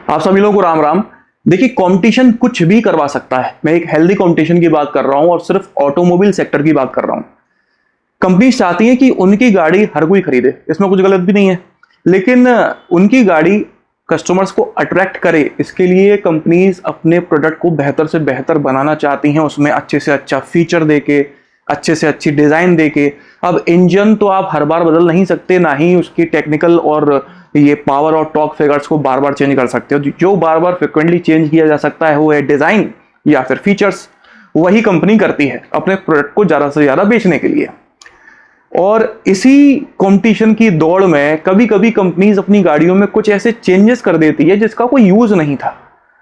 आप सभी लोगों को राम राम। देखिए, कंपटीशन कुछ भी करवा सकता है। मैं एक हेल्दी कंपटीशन की बात कर रहा हूं और सिर्फ ऑटोमोबाइल सेक्टर की बात कर रहा हूं। कंपनी चाहती है कि उनकी गाड़ी हर कोई खरीदे, इसमें कुछ गलत भी नहीं है, लेकिन उनकी गाड़ी कस्टमर्स को अट्रैक्ट करे, इसके लिए कंपनीज अपने प्रोडक्ट को बेहतर से बेहतर बनाना चाहती हैं। उसमें अच्छे से अच्छा फीचर देके, अच्छे से अच्छी डिजाइन देके। अब इंजन तो आप हर बार बदल नहीं सकते, ना ही उसकी टेक्निकल और ये पावर और टॉर्क फिगर्स को बार बार चेंज कर सकते हो। जो बार बार फ्रिक्वेंटली चेंज किया जा सकता है वो है डिजाइन या फिर फीचर्स। वही कंपनी करती है अपने प्रोडक्ट को ज्यादा से ज्यादा बेचने के लिए। और इसी कंपटीशन की दौड़ में कभी कभी कंपनीज अपनी गाड़ियों में कुछ ऐसे चेंजेस कर देती है जिसका कोई यूज नहीं था।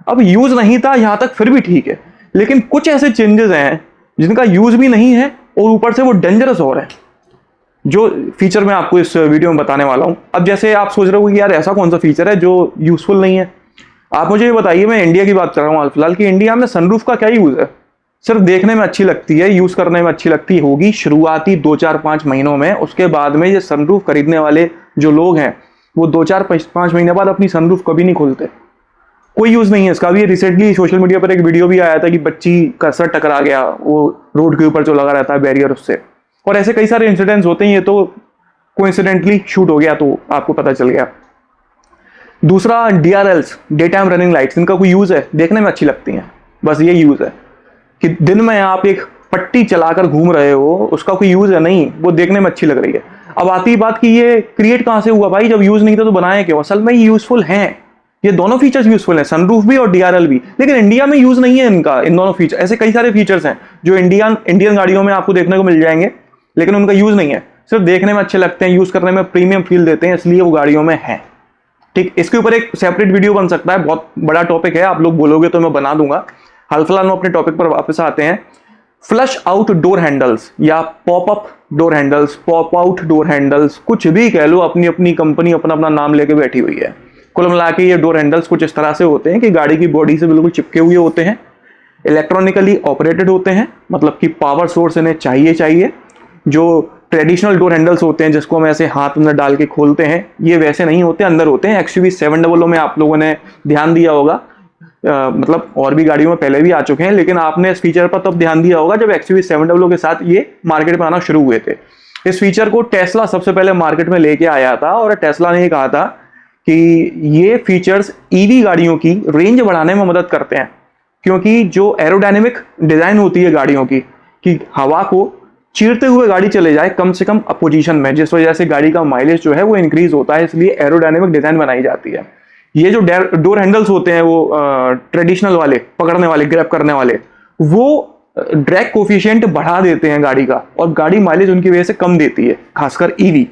अब यूज नहीं था यहां तक फिर भी ठीक है, लेकिन कुछ ऐसे चेंजेस हैं जिनका यूज भी नहीं है और ऊपर से वो डेंजरस हो रहे हैं, जो फीचर मैं आपको इस वीडियो में बताने वाला हूं। अब जैसे आप सोच रहे हो कि यार ऐसा कौन सा फीचर है जो यूजफुल नहीं है, आप मुझे ये बताइए। मैं इंडिया की बात कर रहा हूं हाल फिलहाल कि इंडिया में सनरूफ का क्या यूज है? सिर्फ देखने में अच्छी लगती है, यूज करने में अच्छी लगती होगी शुरुआती 2-4-5 महीनों में। उसके बाद में ये सनरूफ खरीदने वाले जो लोग हैं वो 2-4-5 महीने बाद अपनी सनरूफ कभी नहीं खोलते। कोई यूज नहीं है इसका। भी रिसेंटली सोशल मीडिया पर एक वीडियो भी आया था कि बच्ची का सर टकरा गया, वो रोड के ऊपर जो लगा रहता है बैरियर उससे। और ऐसे कई सारे इंसिडेंट्स होते हैं, ये तो कोइंसिडेंटली शूट हो गया तो आपको पता चल गया। दूसरा, DRLs, day time running lights, इनका कोई यूज है? देखने में अच्छी लगती हैं, बस ये यूज है कि दिन में आप एक पट्टी चलाकर घूम रहे हो, उसका कोई यूज है नहीं, वो देखने में अच्छी लग रही है। अब आती है बात कि ये क्रिएट कहां से हुआ भाई? जब यूज नहीं था तो बनाया क्यों? असल में ये यूजफुल हैं, ये दोनों फीचर्स यूजफुल हैं, सनरूफ भी और डीआरएल भी, लेकिन इंडिया में यूज नहीं है इनका। इन दोनों फीचर, ऐसे कई सारे फीचर्स हैं जो इंडियन गाड़ियों में आपको देखने को मिल जाएंगे, लेकिन उनका यूज नहीं है। सिर्फ देखने में अच्छे लगते हैं, यूज करने में प्रीमियम फील देते हैं, इसलिए वो गाड़ियों में है। ठीक, इसके ऊपर एक सेपरेट वीडियो बन सकता है, बहुत बड़ा टॉपिक है, आप लोग बोलोगे तो मैं बना दूंगा। हाल फिलहाल हम अपने टॉपिक पर वापस आते हैं। फ्लश आउट डोर हैंडल्स या pop up door handles, pop out door handles, कुछ भी कह लो, अपनी अपनी कंपनी अपना अपना नाम लेके बैठी हुई है। कुल मिला के ये डोर हैंडल्स कुछ इस तरह से होते हैं कि गाड़ी की बॉडी से बिल्कुल चिपके हुए होते हैं, इलेक्ट्रॉनिकली ऑपरेटेड होते हैं, मतलब कि पावर सोर्स इन्हें चाहिए। जो ट्रेडिशनल डोर हैंडल्स होते हैं जिसको हम ऐसे हाथ अंदर डाल के खोलते हैं, ये वैसे नहीं होते, अंदर होते हैं। XUV 700 में आप लोगों ने ध्यान दिया होगा, मतलब और भी गाड़ियों में पहले भी आ चुके हैं, लेकिन आपने इस फीचर पर तब ध्यान दिया होगा जब XUV 700 के साथ ये मार्केट में आना शुरू हुए थे। इस फीचर को टेस्ला सबसे पहले मार्केट में लेके आया था और टेस्ला ने कहा था कि ये फीचर्स ईवी गाड़ियों की रेंज बढ़ाने में मदद करते हैं, क्योंकि जो एरोडायनेमिक डिजाइन होती है गाड़ियों की, कि हवा को चीरते हुए गाड़ी चले जाए कम से कम पोजीशन में, जिस वजह से गाड़ी का माइलेज जो है वो इंक्रीज होता है, इसलिए एरोडायनेमिक डिजाइन बनाई जाती है। ये जो डोर हैंडल्स होते हैं वो ट्रेडिशनल वाले, पकड़ने वाले, ग्रैब करने वाले, वो ड्रैग कोफिशिएंट बढ़ा देते हैं गाड़ी का, और गाड़ी माइलेज उनकी वजह से कम देती है, खासकर ईवी।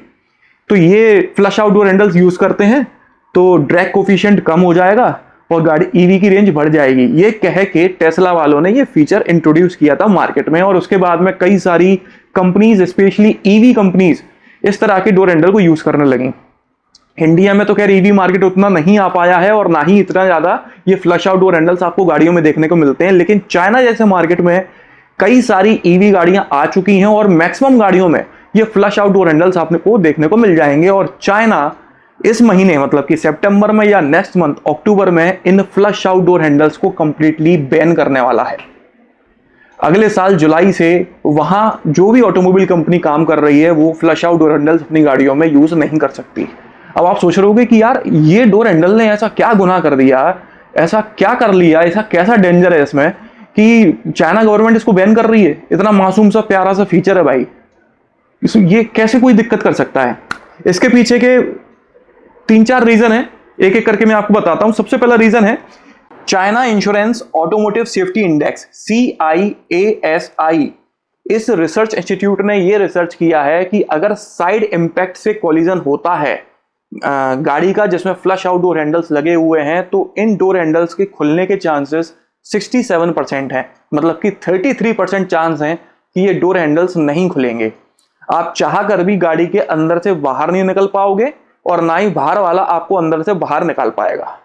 तो ये flush out door handles use करते हैं तो ड्रैग कोफिशिएंट कम हो जाएगा और गाड़ी ईवी की रेंज बढ़ जाएगी। ये कह के टेस्ला वालों ने ये फीचर इंट्रोड्यूस किया था मार्केट में, और उसके बाद में कई सारी कंपनीज, स्पेशली ईवी कंपनीज, इस तरह के डोर हैंडल को यूज करने लगी। इंडिया में तो खैर ईवी मार्केट उतना नहीं आ पाया है और ना ही इतना ज्यादा ये फ्लश आउट डोर हैंडल्स आपको गाड़ियों में देखने को मिलते हैं, लेकिन चाइना जैसे मार्केट में कई सारी ईवी गाड़ियां आ चुकी हैं और मैक्सिमम गाड़ियों में ये फ्लश आउट डोर हैंडल्स आपको देखने को मिल जाएंगे। और चाइना इस महीने, मतलब कि सितंबर में या नेक्स्ट मंथ अक्टूबर में, इन फ्लश आउट डोर हैंडल्स को कंप्लीटली बैन करने वाला है। अगले साल जुलाई से वहां जो भी ऑटोमोबाइल कंपनी काम कर रही है वो फ्लश आउट डोर हैंडल्स अपनी गाड़ियों में यूज नहीं कर सकती। अब आप सोच रहे होगे कि यार ये डोर हैंडल ने ऐसा क्या गुनाह कर दिया, ऐसा क्या कर लिया, ऐसा कैसा डेंजर है इसमें कि चाइना गवर्नमेंट इसको बैन कर रही है? इतना मासूम सा प्यारा सा फीचर है भाई, ये कैसे कोई दिक्कत कर सकता है? इसके पीछे के 3-4 रीजन है, एक एक करके मैं आपको बताता हूं। सबसे पहला रीजन है China insurance automotive safety index, CIASI। इस रिसर्च इंस्टीट्यूट ने यह रिसर्च किया है कि अगर साइड इंपैक्ट से कोलिजन होता है गाड़ी का जिसमें फ्लश आउट डोर हैंडल्स लगे हुए हैं, तो इन डोर हैंडल्स के खुलने के चांसेस 67% हैं, मतलब कि 33% चांस हैं कि ये डोर हैंडल्स नहीं खुलेंगे। आप चाह कर भी गाड़ी के अंदर से बाहर नहीं निकल पाओगे और ना ही बाहर वाला आपको अंदर से बाहर निकाल पाएगा।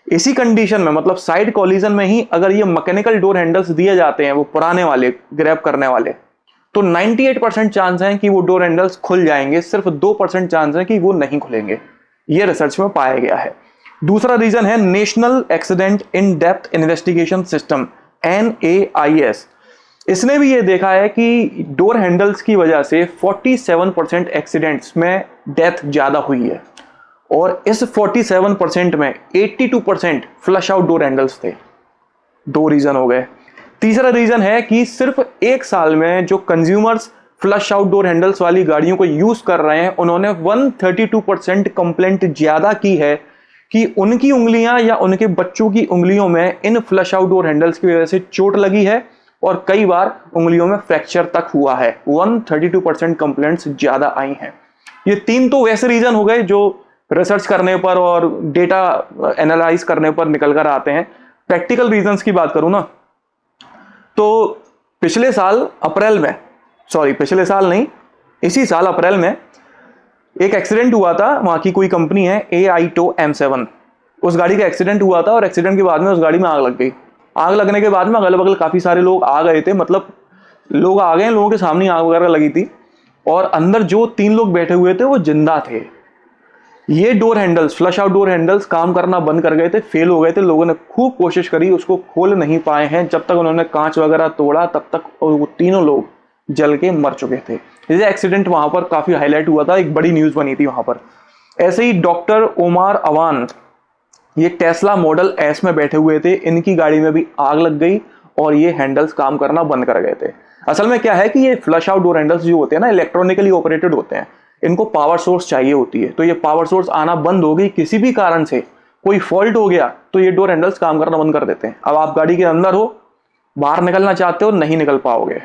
इसी कंडीशन में, मतलब साइड कोलिजन में ही अगर ये मैकेनिकल डोर हैंडल्स दिए जाते हैं, वो पुराने वाले ग्रैब करने वाले, तो 98% चांस है कि वो डोर हैंडल्स खुल जाएंगे, सिर्फ 2% चांस है कि वो नहीं खुलेंगे। ये रिसर्च में पाया गया है। दूसरा रीजन है national accident in depth investigation system, NAIS। इसने भी ये देखा है कि डोर हैंडल्स की वजह से 47% एक्सीडेंट्स में डेथ ज्यादा हुई है, और इस 47% में 82% फ्लश आउट डोर हैंडल्स थे। दो रीजन हो गए। तीसरा रीजन है कि सिर्फ एक साल में जो consumers flush out door handles वाली गाड़ियों को यूज कर रहे हैं, उन्होंने 132% कंप्लेंट ज्यादा की है कि उनकी उंगलियां या उनके बच्चों की उंगलियों में इन फ्लश आउट डोर हैंडल्स की वजह से चोट लगी है, और कई बार उंगलियों में फ्रैक्चर तक हुआ है। 132% कंप्लेंट्स ज्यादा आई हैं। ये तीन तो वैसे रीजन हो गए जो रिसर्च करने पर और डेटा एनालाइज करने पर निकल कर आते हैं। प्रैक्टिकल रीजंस की बात करूं ना, तो पिछले साल इसी साल अप्रैल में एक एक्सीडेंट हुआ था। वहां की कोई कंपनी है AITO M7, उस गाड़ी का एक्सीडेंट हुआ था, और एक्सीडेंट के बाद में उस गाड़ी में आग लग गई। आग लगने के बाद में अगल बगल काफी सारे लोग आ गए थे, मतलब लोग आ गए, लोगों के सामने आग वगैरह लगी थी, और अंदर जो 3 लोग बैठे हुए थे वो जिंदा थे। ये door handles, flush out door handles काम करना बंद कर गए थे, फेल हो गए थे। लोगों ने खूब कोशिश करी, उसको खोल नहीं पाए हैं। जब तक उन्होंने कांच वगैरह तोड़ा तब तक वो तीनों लोग जल के मर चुके थे। ये एक्सीडेंट वहां पर काफी हाईलाइट हुआ था, एक बड़ी न्यूज बनी थी वहां पर। ऐसे ही डॉक्टर ओमार अवान, ये टेस्ला मॉडल एस में बैठे हुए थे, इनकी गाड़ी में भी आग लग गई और ये हैंडल्स काम करना बंद कर गए थे। असल में क्या है कि ये फ्लश आउट डोर हैंडल्स जो होते हैं ना, इलेक्ट्रॉनिकली ऑपरेटेड होते हैं, इनको पावर सोर्स चाहिए होती है। तो ये पावर सोर्स आना बंद हो गई, किसी भी कारण से कोई फॉल्ट हो गया, तो ये डोर हैंडल्स काम करना बंद कर देते हैं। अब आप गाड़ी के अंदर हो, बाहर निकलना चाहते हो, नहीं निकल पाओगे।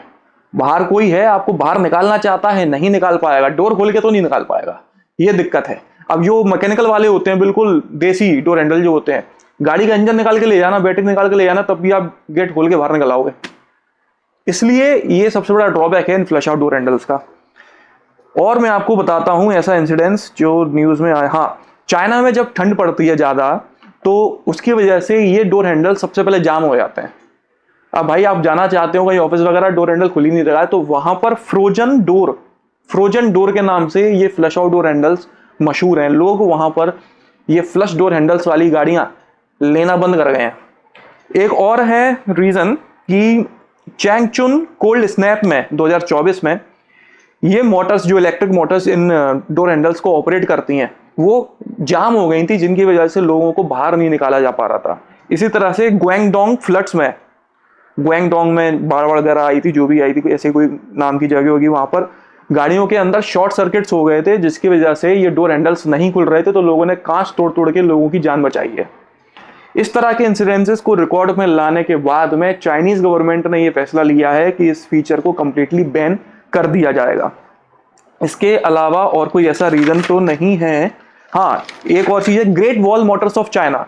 बाहर कोई है, आपको बाहर निकालना चाहता है, नहीं निकाल पाएगा, डोर खोल के तो नहीं निकाल पाएगा, ये दिक्कत है। अब जो मैकेनिकल वाले होते हैं, बिल्कुल देसी डोर हैंडल जो होते हैं, गाड़ी का इंजन निकाल के ले जाना, बैटरी निकाल के ले जाना, तब भी आप गेट खोल के बाहर निकल आओगे। इसलिए ये सबसे बड़ा ड्रॉबैक है इन फ्लश आउट डोर हैंडल्स का। और मैं आपको बताता हूं ऐसा इंसिडेंस जो न्यूज में आया। हाँ, चाइना में जब ठंड पड़ती है ज्यादा, तो उसकी वजह से ये डोर हैंडल सबसे पहले जाम हो जाते हैं। अब भाई आप जाना चाहते हो कहीं ऑफिस वगैरह, डोर हैंडल खुल ही नहीं रहा है, तो वहां पर फ्रोजन डोर के नाम से ये फ्लश आउट डोर हैंडल्स मशहूर हैं। लोग वहां पर ये फ्लश डोर हैंडल्स वाली गाड़ियां लेना बंद कर गए हैं। एक और है रीजन कि चैंगचुन कोल्ड स्नैप में 2024 में ये मोटर्स, जो इलेक्ट्रिक मोटर्स इन डोर हैंडल्स को ऑपरेट करती हैं, वो जाम हो गई थी, जिनकी वजह से लोगों को बाहर नहीं निकाला जा पा रहा था। इसी तरह से ग्वेंगडोंग में बाढ़ वगैरह आई थी, जो भी आई थी, ऐसे कोई नाम की जगह होगी, वहां पर गाड़ियों के अंदर शॉर्ट सर्किट्स हो गए थे, जिसकी वजह से ये डोर हैंडल्स नहीं खुल रहे थे, तो लोगों ने कांच तोड़ तोड़ के लोगों की जान बचाई है। इस तरह के इंसिडेंसेस को रिकॉर्ड में लाने के बाद में चाइनीज गवर्नमेंट ने यह फैसला लिया है कि इस फीचर को कंप्लीटली बैन कर दिया जाएगा। इसके अलावा और कोई ऐसा रीजन तो नहीं है। हाँ, एक और चीज है, Great Wall Motors of China.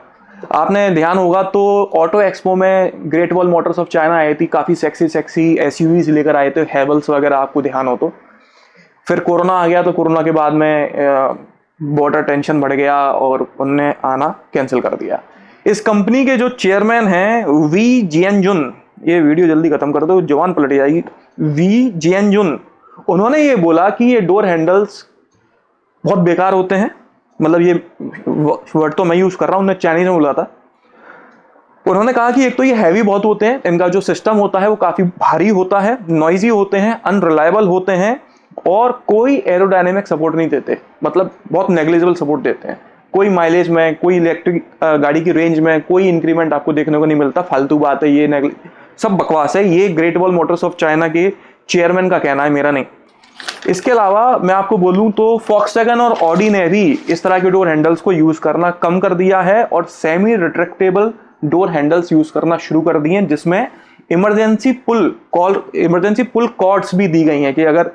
आपने ध्यान होगा तो ऑटो एक्सपो में Great Wall Motors of China आई थी, काफी सेक्सी एसयूवीज लेकर आए थे, हैवल्स वगैरह, आपको ध्यान हो तो। फिर कोरोना आ गया, तो कोरोना के बाद में बॉर्डर टेंशन बढ़ गया और उन्होंने आना कैंसिल कर दिया। इस कंपनी के जो चेयरमैन हैं वी जियनजुन, ये वीडियो जल्दी खत्म कर दो, जवान पलट जाएगी। वी जियनजुन, उन्होंने ये बोला कि ये डोर हैंडल्स बहुत बेकार होते हैं, मतलब ये वर्ड तो मैं यूज कर रहा हूं, उन्होंने चाइनीज में बोला था। उन्होंने कहा कि एक तो ये हैवी बहुत होते हैं, इनका जो सिस्टम होता है वो काफी भारी होता है, नॉइजी होते हैं, अनरिलायबल होते हैं, और कोई एरोडायनेमिक सपोर्ट नहीं देते, मतलब बहुत नेग्लिजिबल सपोर्ट देते हैं। कोई माइलेज में, कोई इलेक्ट्रिक गाड़ी की रेंज में कोई इंक्रीमेंट आपको देखने को नहीं मिलता। फालतू बात है, ये सब बकवास है। ये great Wall Motors of China के चेयरमैन का कहना है, मेरा नहीं। इसके अलावा मैं आपको बोलूं तो फॉक्सवैगन और ऑडी ने भी इस तरह के डोर हैंडल्स को यूज करना कम कर दिया है और semi retractable door handles use करना शुरू कर दिए, जिसमें इमरजेंसी पुल कॉर्ड्स भी दी गई हैं कि अगर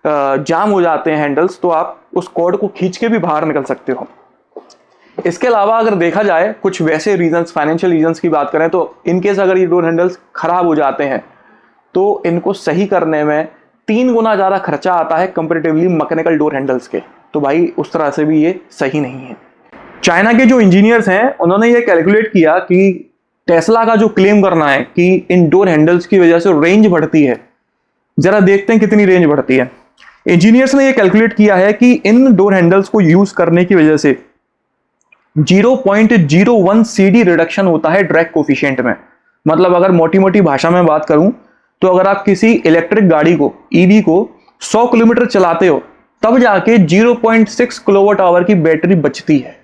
जाम हो जाते हैं हैंडल्स तो आप उस कॉर्ड को खींच के भी बाहर निकल सकते हो। इसके अलावा अगर देखा जाए कुछ वैसे रीजंस, फाइनेंशियल रीजंस की बात करें तो इनकेस अगर ये डोर हैंडल्स खराब हो जाते हैं तो इनको सही करने में 3 गुना ज्यादा खर्चा आता है कंपैरेटिवली मैकेनिकल डोर हैंडल्स के। तो भाई उस तरह से भी ये सही नहीं है। चाइना के जो इंजीनियर्स हैं उन्होंने ये कैलकुलेट किया कि टेस्ला का जो क्लेम करना है कि इन डोर हैंडल्स की वजह से रेंज बढ़ती है, जरा देखते हैं कितनी रेंज बढ़ती है। इंजीनियर्स ने ये कैलकुलेट किया है कि इन डोर हैंडल्स को यूज करने की वजह से 0.01 CD रिडक्शन होता है ड्रैग कोफिशिएंट में। मतलब अगर मोटी मोटी भाषा में बात करूं तो अगर आप किसी इलेक्ट्रिक गाड़ी को, ईवी को 100 किलोमीटर चलाते हो तब जाके 0.6 किलोवाट आवर की बैटरी बचती है।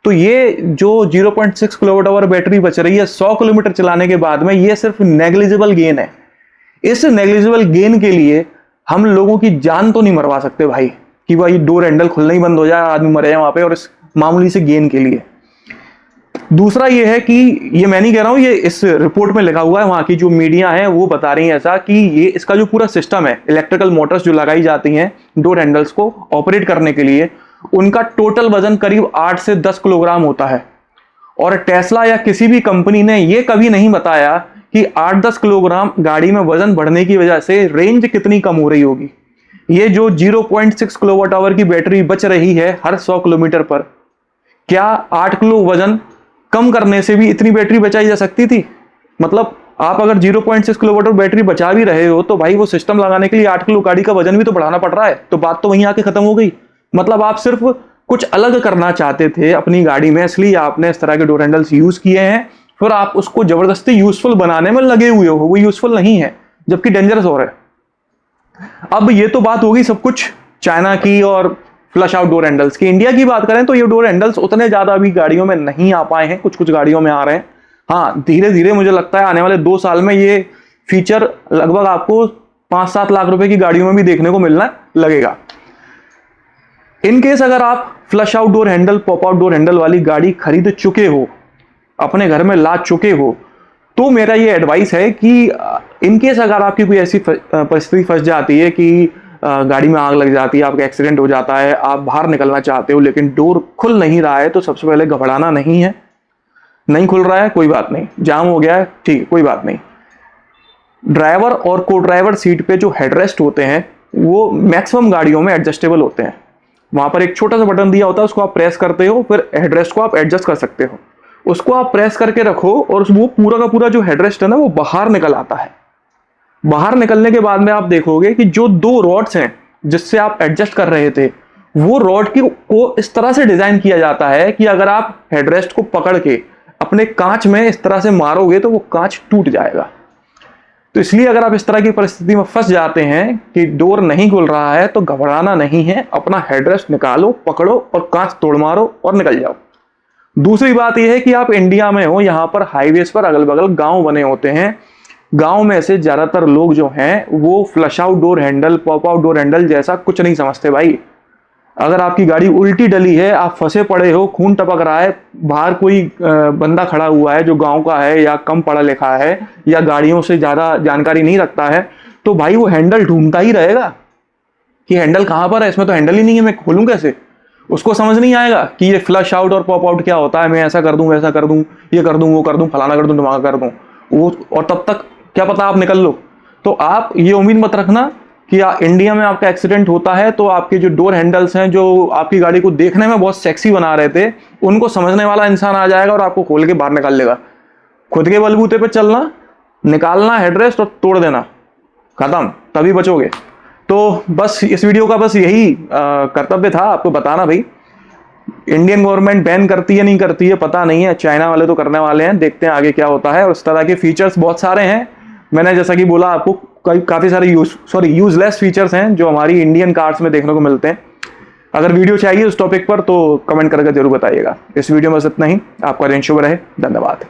तो ये जो 0.6 किलोवाट आवर बैटरी बच रही है 100 किलोमीटर चलाने के बाद में, ये सिर्फ नेग्लिजिबल गेन है। इस नेग्लिजिबल गेन के लिए हम लोगों की जान तो नहीं मरवा सकते भाई, कि भाई डोर हैंडल खुलना ही बंद हो जाए, आदमी मरे वहां पे, और इस मामूली से गेन के लिए। दूसरा ये है कि ये मैं नहीं कह रहा हूं, ये इस रिपोर्ट में लिखा हुआ है, वहां की जो मीडिया है वो बता रही है ऐसा, कि ये इसका जो पूरा सिस्टम है, इलेक्ट्रिकल मोटर्स जो लगाई जाती हैं डोर हैंडल्स को ऑपरेट करने के लिए, उनका टोटल वजन करीब 8 से 10 किलोग्राम होता है। और टेस्ला या किसी भी कंपनी ने ये कभी नहीं बताया कि 8-10 किलोग्राम गाड़ी में वजन बढ़ने की वजह से रेंज कितनी कम हो रही होगी। ये जो 0.6 किलोवाट आवर की बैटरी बच रही है हर 100 किलोमीटर पर, क्या 8 किलो वजन कम करने से भी इतनी बैटरी बचाई जा सकती थी? मतलब आप अगर 0.6 किलोवाट आवर बैटरी बचा भी रहे हो तो भाई वो सिस्टम लगाने के लिए 8 किलो गाड़ी का वजन भी तो बढ़ाना पड़ रहा है। तो बात तो वहीं आके खत्म हो गई। मतलब आप सिर्फ कुछ अलग करना चाहते थे अपनी गाड़ी में, इसलिए आपने इस तरह के डोर हैंडल्स यूज किए हैं, फिर आप उसको जबरदस्ती यूजफुल बनाने में लगे हुए हो। वो यूजफुल नहीं है, जबकि डेंजरस हो रहा है। अब ये तो बात होगी सब कुछ चाइना की और फ्लश आउट डोर हैंडल्स की। इंडिया की बात करें तो ये डोर हैंडल्स उतने ज्यादा अभी गाड़ियों में नहीं आ पाए हैं, कुछ कुछ गाड़ियों में आ रहे हैं। हाँ, धीरे धीरे मुझे लगता है आने वाले 2 साल में ये फीचर लगभग आपको 5-7 लाख रुपए की गाड़ियों में भी देखने को मिलना लगेगा। इन केस अगर आप flush out door handle, pop out door handle वाली गाड़ी खरीद चुके हो, अपने घर में ला चुके हो, तो मेरा ये एडवाइस है कि इन केस अगर आपकी कोई ऐसी परिस्थिति फंस जाती है कि गाड़ी में आग लग जाती है, आपका एक्सीडेंट हो जाता है, आप बाहर निकलना चाहते हो लेकिन डोर खुल नहीं रहा है, तो सबसे पहले घबराना नहीं है। नहीं खुल रहा है कोई बात नहीं, जाम हो गया है ठीक है, कोई बात नहीं। ड्राइवर और को ड्राइवर सीट पे जो हेडरेस्ट होते हैं वो मैक्सिमम गाड़ियों में एडजस्टेबल होते हैं। वहां पर एक छोटा सा बटन दिया होता है, उसको आप प्रेस करते हो, फिर हेडरेस्ट को आप एडजस्ट कर सकते हो। उसको आप प्रेस करके रखो और वो पूरा का पूरा जो हेडरेस्ट है ना वो बाहर निकल आता है। बाहर निकलने के बाद में आप देखोगे कि जो 2 रॉड्स हैं जिससे आप एडजस्ट कर रहे थे, वो रॉड को इस तरह से डिजाइन किया जाता है कि अगर आप हेडरेस्ट को पकड़ के अपने कांच में इस तरह से मारोगे तो वो कांच टूट जाएगा। तो इसलिए अगर आप इस तरह की परिस्थिति में फंस जाते हैं कि डोर नहीं खुल रहा है तो घबराना नहीं है, अपना हेडरेस्ट निकालो, पकड़ो और कांच तोड़ मारो और निकल जाओ। दूसरी बात यह है कि आप इंडिया में हो, यहां पर हाईवेज पर अगल बगल गांव बने होते हैं। गांव में से ज्यादातर लोग जो हैं वो flush out door handle, pop out door handle जैसा कुछ नहीं समझते भाई। अगर आपकी गाड़ी उल्टी डली है, आप फंसे पड़े हो, खून टपक रहा है, बाहर कोई बंदा खड़ा हुआ है जो गांव का है या कम पढ़ा लिखा है या गाड़ियों से ज्यादा जानकारी नहीं रखता है, तो भाई वो हैंडल ढूंढता ही रहेगा कि हैंडल कहां पर है, इसमें तो हैंडल ही नहीं है, मैं खोलूं कैसे। उसको समझ नहीं आएगा कि ये फ्लश आउट और पॉप आउट क्या होता है, मैं ऐसा कर दूं, वैसा कर दूं, ये कर दूं, वो कर दूं, फलाना कर दूं, दिमाग कर दूं वो, और तब तक क्या पता आप निकल लो। तो आप ये उम्मीद मत रखना कि इंडिया में आपका एक्सीडेंट होता है तो आपके जो डोर हैंडल्स हैं जो आपकी गाड़ी को देखने में बहुत सेक्सी बना रहे थे, उनको समझने वाला इंसान आ जाएगा और आपको खोल के बाहर निकाल लेगा। खुद के बलबूते पे चलना, निकालना हेडरेस्ट और तोड़ देना, खत्म, तभी बचोगे। तो बस इस वीडियो का बस यही कर्तव्य था आपको बताना। भाई इंडियन गवर्नमेंट बैन करती है नहीं करती है पता नहीं है, चाइना वाले तो करने वाले हैं, देखते हैं आगे क्या होता है। और उस तरह के फीचर्स बहुत सारे हैं, मैंने जैसा कि बोला आपको काफी सारे यूजलेस फीचर्स हैं जो हमारी इंडियन कार्स में देखने को मिलते हैं। अगर वीडियो चाहिए उस टॉपिक पर तो कमेंट करके जरूर बताइएगा। इस वीडियो में बस इतना ही। आपका दिन शुभ रहे, धन्यवाद।